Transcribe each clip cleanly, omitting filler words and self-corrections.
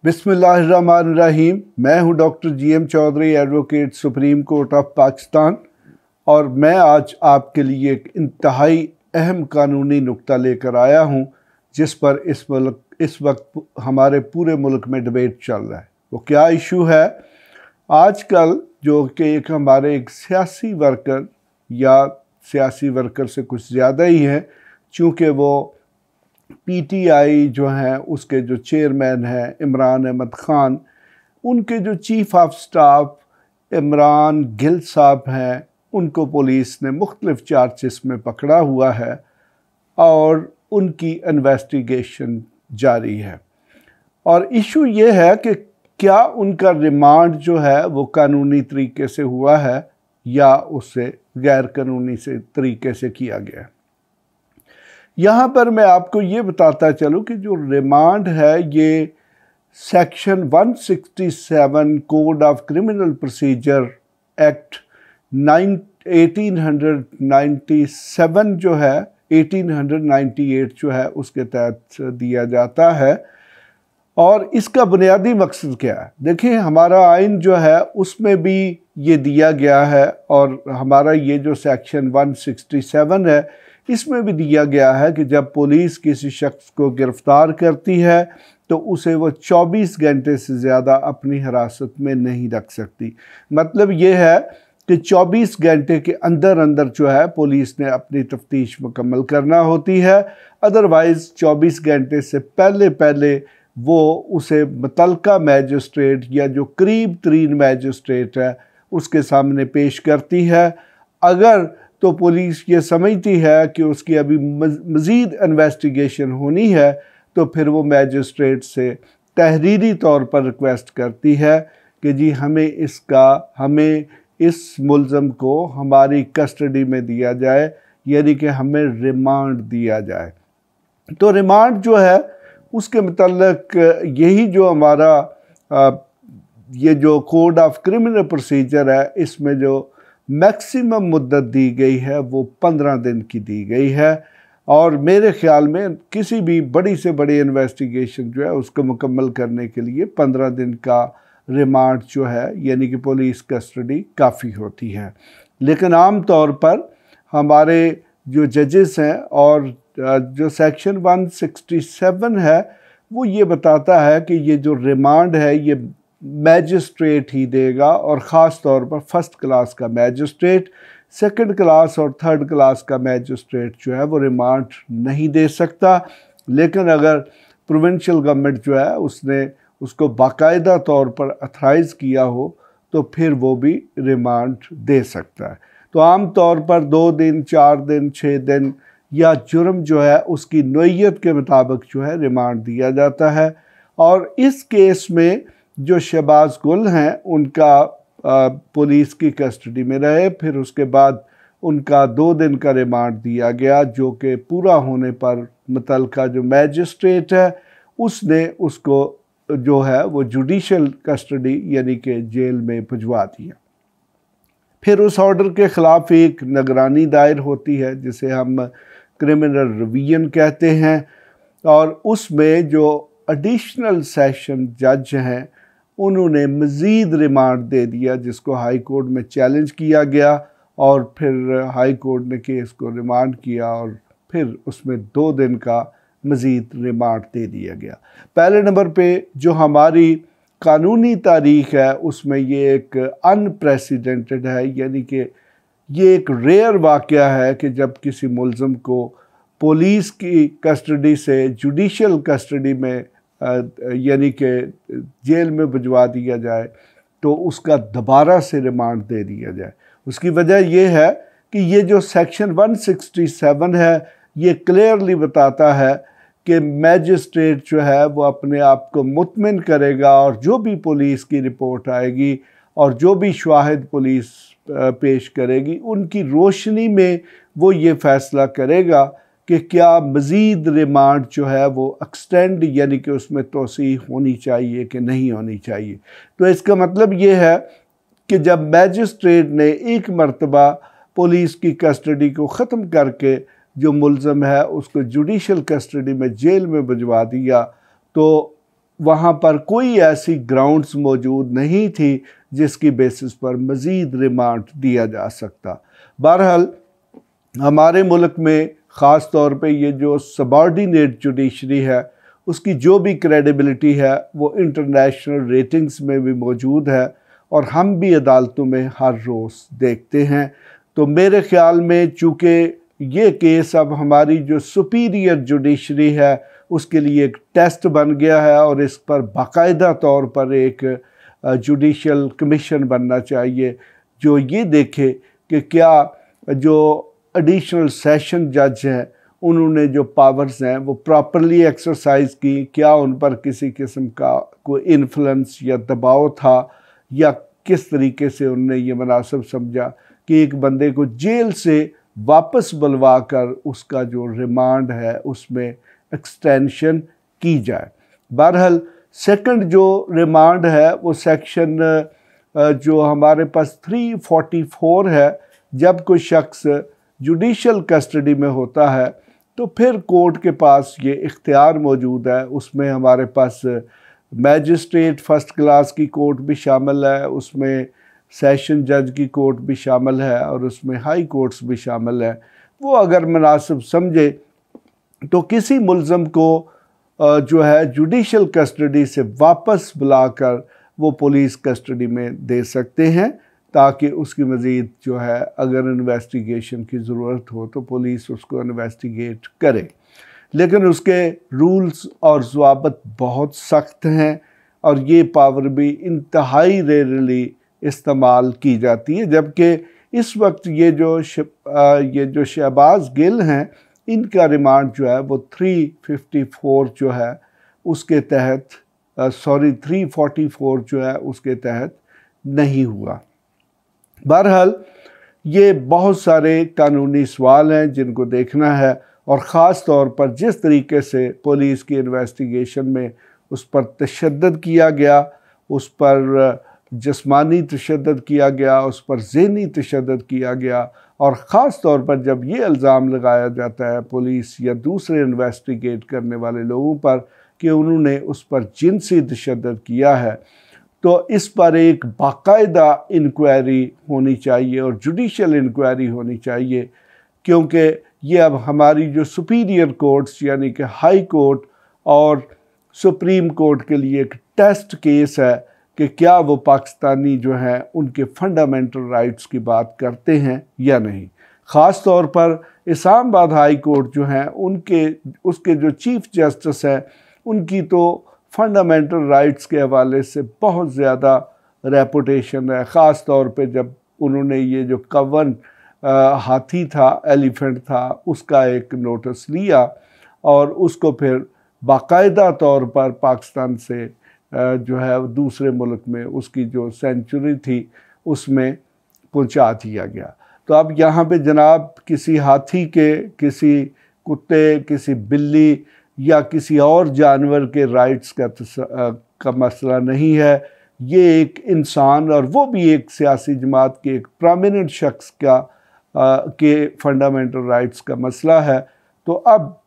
बिस्मिल्लाहिर्रहमानिर्रहीम। मैं हूं doctor GM Chaudhry, advocate supreme court of Pakistan, और मैं आज आपके लिए एक इंतहाई अहम कानूनी नुक्ता लेकर आया हूं जिस पर इस वक्त हमारे पूरे मुल्क में डिबेट चल रहा है। वो क्या इशू है? आजकल जो कि हमारे एक सियासी वर्कर या सियासी वर्कर से कुछ ज़्यादा ही है, चूँकि वो पीटीआई जो हैं उसके जो चेयरमैन हैं इमरान अहमद ख़ान, उनके जो chief of staff Imran Gill साहब हैं, उनको पुलिस ने मुख्तलिफ़ चार्जेस में पकड़ा हुआ है और उनकी इन्वेस्टिगेशन जारी है। और इशू ये है कि क्या उनका रिमांड जो है वो कानूनी तरीके से हुआ है या उससे गैर कानूनी तरीके से किया गया है। यहाँ पर मैं आपको ये बताता चलूँ कि जो रिमांड है ये section 167 code of criminal procedure act 1897 जो है 1898 जो है उसके तहत दिया जाता है। और इसका बुनियादी मकसद क्या है? देखिए, हमारा आइन जो है उसमें भी ये दिया गया है और हमारा ये जो सेक्शन 167 है इसमें भी दिया गया है कि जब पुलिस किसी शख्स को गिरफ्तार करती है तो उसे वो 24 घंटे से ज़्यादा अपनी हिरासत में नहीं रख सकती। मतलब ये है कि 24 घंटे के अंदर अंदर जो है पुलिस ने अपनी तफ्तीश मुकम्मल करना होती है। अदरवाइज़ 24 घंटे से पहले वो उसे मुतल्लिका मैजिस्ट्रेट या जो करीब तरीन मैजिस्ट्रेट है उसके सामने पेश करती है। अगर तो पुलिस ये समझती है कि उसकी अभी मज़ीद इन्वेस्टिगेशन होनी है तो फिर वो मैजिस्ट्रेट से तहरीरी तौर पर रिक्वेस्ट करती है कि जी हमें इस मुल्ज़म को हमारी कस्टडी में दिया जाए, यानी कि हमें रिमांड दिया जाए। तो रिमांड जो है उसके मुतल्लिक यही जो हमारा ये जो कोड ऑफ क्रिमिनल प्रोसीजर है इसमें जो मैक्सिमम मुद्दत दी गई है वो 15 दिन की दी गई है। और मेरे ख़्याल में किसी भी बड़ी से बड़ी इन्वेस्टिगेशन जो है उसको मुकम्मल करने के लिए 15 दिन का रिमांड जो है यानी कि पुलिस कस्टडी काफ़ी होती है। लेकिन आम तौर पर हमारे जो जजेस हैं और जो सेक्शन 167 है वो ये बताता है कि ये जो रिमांड है ये मैजिस्ट्रेट ही देगा, और ख़ास तौर पर फर्स्ट क्लास का मैजिस्ट्रेट, सेकंड क्लास और थर्ड क्लास का मैजिस्ट्रेट जो है वो रिमांड नहीं दे सकता। लेकिन अगर प्रोविंशियल गवर्नमेंट जो है उसने उसको बाकायदा तौर पर अथराइज़ किया हो तो फिर वो भी रिमांड दे सकता है। तो आम तौर पर 2 दिन, 4 दिन, 6 दिन या जुर्म जो है उसकी नोयत के मुताबिक जो है रिमांड दिया जाता है। और इस केस में जो शहबाज गुल हैं उनका पुलिस की कस्टडी में रहे, फिर उसके बाद उनका 2 दिन का रिमांड दिया गया जो कि पूरा होने पर मुतल्लिका जो मैजिस्ट्रेट है उसने उसको जो है वो जुडिशल कस्टडी यानी कि जेल में भिजवा दिया। फिर उस ऑर्डर के ख़िलाफ़ एक निगरानी दायर होती है जिसे हम क्रिमिनल रिवीजन कहते हैं, और उसमें जो एडिशनल सेशन जज हैं उन्होंने मज़ीद रिमांड दे दिया जिसको हाई कोर्ट में चैलेंज किया गया, और फिर हाई कोर्ट ने केस को रिमांड किया और फिर उसमें 2 दिन का मज़ीद रिमांड दे दिया गया। पहले नंबर पे जो हमारी कानूनी तारीख़ है उसमें ये एक अनप्रेसिडेंटेड है, यानी कि ये एक रेयर वाक़या है कि जब किसी मुल्ज़म को पुलिस की कस्टडी से जुडिशल कस्टडी में यानी कि जेल में भिजवा दिया जाए तो उसका दोबारा से रिमांड दे दिया जाए। उसकी वजह यह है कि ये जो सेक्शन 167 है ये क्लियरली बताता है कि मैजिस्ट्रेट जो है वो अपने आप को मुतमिन करेगा और जो भी पुलिस की रिपोर्ट आएगी और जो भी शाहिद पुलिस पेश करेगी उनकी रोशनी में वो ये फ़ैसला करेगा कि क्या मज़ीद रिमांड जो है वो एक्सटेंड यानी कि उसमें तोसी होनी चाहिए कि नहीं होनी चाहिए। तो इसका मतलब ये है कि जब मैजिस्ट्रेट ने एक मरतबा पुलिस की कस्टडी को ख़त्म करके जो मुल्ज़म है उसको जुडिशल कस्टडी में जेल में भिजवा दिया तो वहाँ पर कोई ऐसी ग्राउंड्स मौजूद नहीं थी जिसकी बेसिस पर मज़ीद रिमांड दिया जा सकता। बहरहाल हमारे मुल्क में ख़ास तौर पे ये जो सबॉर्डिनेट जुडिशरी है उसकी जो भी क्रेडिबिलिटी है वो इंटरनेशनल रेटिंग्स में भी मौजूद है और हम भी अदालतों में हर रोज़ देखते हैं। तो मेरे ख़्याल में चूँकि ये केस अब हमारी जो सुपीरियर जुडिशरी है उसके लिए एक टेस्ट बन गया है और इस पर बाकायदा तौर पर एक जुडिशल कमीशन बनना चाहिए जो ये देखे कि क्या जो एडिशनल सेशन जज हैं उन्होंने जो पावर्स हैं वो प्रॉपरली एक्सरसाइज की, क्या उन पर किसी किस्म का कोई इन्फ्लुएंस या दबाव था या किस तरीके से उन्होंने ये मुनासिब समझा कि एक बंदे को जेल से वापस बुलवा कर उसका जो रिमांड है उसमें एक्सटेंशन की जाए। बहरहाल सेकंड जो रिमांड है वो सेक्शन जो हमारे पास 344 है, जब कोई शख्स जुडिशल कस्टडी में होता है तो फिर कोर्ट के पास ये इख्तियार मौजूद है। उसमें हमारे पास मैजिस्ट्रेट फर्स्ट क्लास की कोर्ट भी शामिल है, उसमें सेशन जज की कोर्ट भी शामिल है और उसमें हाई कोर्ट्स भी शामिल है। वो अगर मुनासिब समझे तो किसी मुल्ज़म को जो है जुडिशल कस्टडी से वापस बुलाकर वो पुलिस कस्टडी में दे सकते हैं ताकि उसकी मज़ीद जो है अगर इन्वेस्टिगेशन की ज़रूरत हो तो पुलिस उसको इन्वेस्टिगेट करे। लेकिन उसके रूल्स और ज़वाबत बहुत सख्त हैं और ये पावर भी इंतहाई रेयरली इस्तेमाल की जाती है। जबकि इस वक्त ये जो शहबाज गिल हैं इनका रिमांड जो है वो 354 जो है उसके तहत 344 जो है उसके तहत नहीं हुआ। बहरहाल ये बहुत सारे कानूनी सवाल हैं जिनको देखना है और ख़ास तौर पर जिस तरीके से पुलिस की इन्वेस्टिगेशन में उस पर तशद्दुद किया गया, उस पर जिस्मानी तशद्दुद किया गया, उस पर ज़हनी तशद्दुद किया गया और ख़ास तौर पर जब ये इल्ज़ाम लगाया जाता है पुलिस या दूसरे इन्वेस्टिगेट करने वाले लोगों पर कि उन्होंने उस पर जिनसी तशद्दुद किया है, तो इस पर एक बाकायदा इंक्वायरी होनी चाहिए और जुडिशल इंक्वायरी होनी चाहिए, क्योंकि ये अब हमारी जो सुपीरियर कोर्ट्स यानी कि हाई कोर्ट और सुप्रीम कोर्ट के लिए एक टेस्ट केस है कि क्या वो पाकिस्तानी जो हैं उनके फंडामेंटल राइट्स की बात करते हैं या नहीं। ख़ास तौर पर इस्लामाबाद हाई कोर्ट जो हैं उसके जो चीफ जस्टिस हैं उनकी तो फंडामेंटल राइट्स के हवाले से बहुत ज़्यादा रेपुटेशन है। ख़ास तौर पे जब उन्होंने ये जो कवन हाथी था, एलिफेंट था, उसका एक नोटिस लिया और उसको फिर बाकायदा तौर पर पाकिस्तान से जो है दूसरे मुल्क में उसकी जो सेंचुरी थी उसमें पहुंचा दिया गया। तो अब यहाँ पे जनाब किसी हाथी के, किसी कुत्ते, किसी बिल्ली या किसी और जानवर के राइट्स का मसला नहीं है, ये एक इंसान और वो भी एक सियासी जमात के एक प्रोमिनेंट शख्स के फंडामेंटल राइट्स का मसला है। तो अब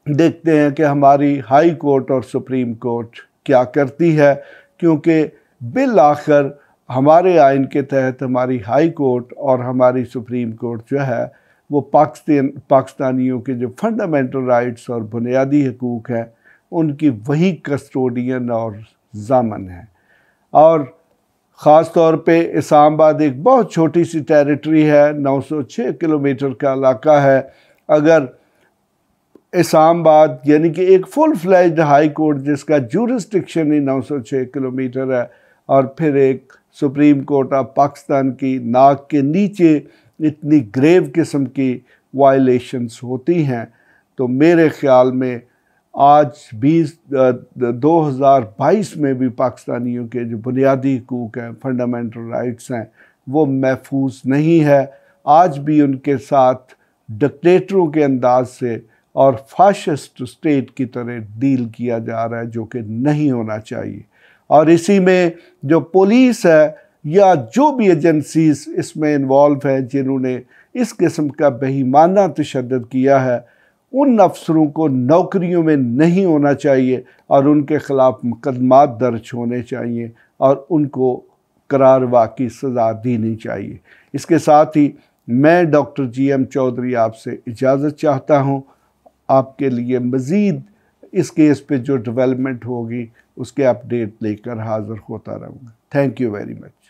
देखते हैं कि हमारी हाई कोर्ट और सुप्रीम कोर्ट क्या करती है, क्योंकि बिल आखिर हमारे आइन के तहत हमारी हाई कोर्ट और हमारी सुप्रीम कोर्ट जो है वो पाकिस्तानियों के जो फंडामेंटल राइट्स और बुनियादी हकूक़ हैं उनकी वही कस्टोडियन और ज़ामन है। और ख़ास तौर पे इस्लामाबाद एक बहुत छोटी सी टेरिटरी है, 906 किलोमीटर का इलाका है। अगर इस्लामाबाद यानी कि एक फुल फ्लैज्ड हाई कोर्ट जिसका जुरिस्डिक्शन ही 906 किलोमीटर है और फिर एक सुप्रीम कोर्ट ऑफ पाकिस्तान की नाक के नीचे इतनी ग्रेव किस्म की वायलेशंस होती हैं, तो मेरे ख़्याल में आज 2022 में भी पाकिस्तानियों के जो बुनियादी हकूक़ हैं, फंडामेंटल राइट्स हैं, वो महफूज नहीं है। आज भी उनके साथ डिक्टेटरों के अंदाज से और फाशिस्ट स्टेट की तरह डील किया जा रहा है, जो कि नहीं होना चाहिए। और इसी में जो पुलिस है या जो भी एजेंसीज इसमें इन्वॉल्व हैं जिन्होंने इस किस्म का बेईमाना तशद्दुद किया है, उन अफसरों को नौकरियों में नहीं होना चाहिए और उनके ख़िलाफ़ मुकदमात दर्ज होने चाहिए और उनको करारवा की सज़ा देनी चाहिए। इसके साथ ही मैं डॉक्टर GM चौधरी आपसे इजाज़त चाहता हूँ। आपके लिए मज़ीद इस केस पे जो डेवलपमेंट होगी उसके अपडेट लेकर हाज़िर होता रहूँगा। Thank you very much.